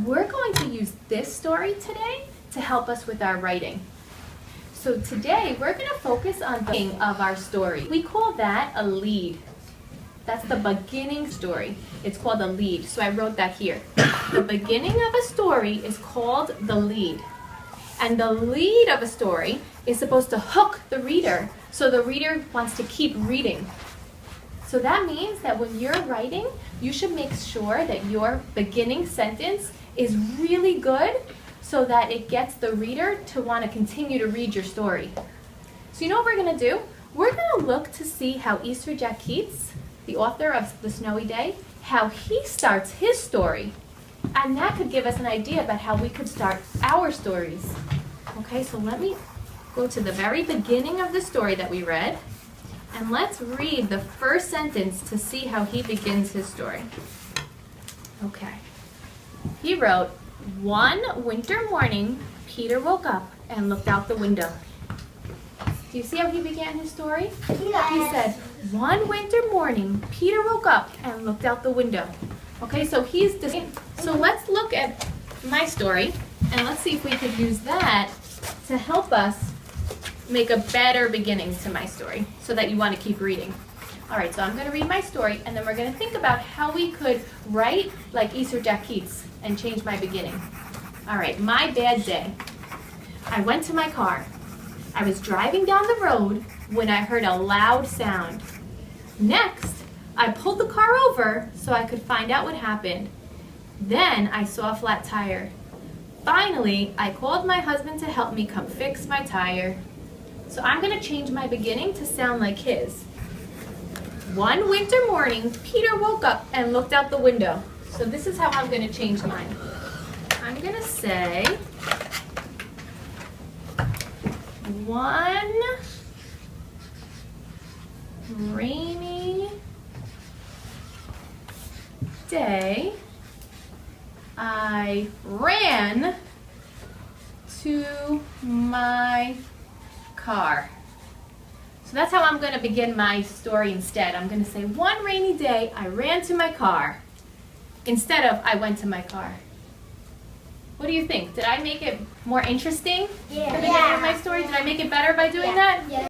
we're going to use this story today to help us with our writing. So today we're going to focus on the beginning of our story. We call that a lead. That's the beginning story. It's called a lead. So I wrote that here. The beginning of a story is called the lead. And the lead of a story is supposed to hook the reader so the reader wants to keep reading. So that means that when you're writing, you should make sure that your beginning sentence is really good so that it gets the reader to want to continue to read your story. So you know what we're going to do? We're going to look to see how Easter Jack Keats, the author of The Snowy Day, how he starts his story. And that could give us an idea about how we could start our stories. Okay, so let me go to the very beginning of the story that we read. And let's read the first sentence to see how he begins his story. Okay. He wrote, "One winter morning, Peter woke up and looked out the window." Do you see how he began his story? Yes. He said, "One winter morning, Peter woke up and looked out the window." Okay, so so let's look at my story and let's see if we could use that to help us make a better beginning to my story so that you want to keep reading. All right, so I'm going to read my story and then we're going to think about how we could write like Easter Jack Keats and change my beginning. All right, my bad day. I went to my car. I was driving down the road when I heard a loud sound. Next, I pulled the car over so I could find out what happened. Then I saw a flat tire. Finally, I called my husband to help me come fix my tire. So I'm going to change my beginning to sound like his. One winter morning, Peter woke up and looked out the window. So this is how I'm going to change mine. I'm going to say, one rainy day, I ran to my car. So that's how I'm going to begin my story instead. I'm going to say, one rainy day, I ran to my car, instead of I went to my car. What do you think? Did I make it more interesting? Yeah. The beginning of my story? Did I make it better by doing that? Yeah.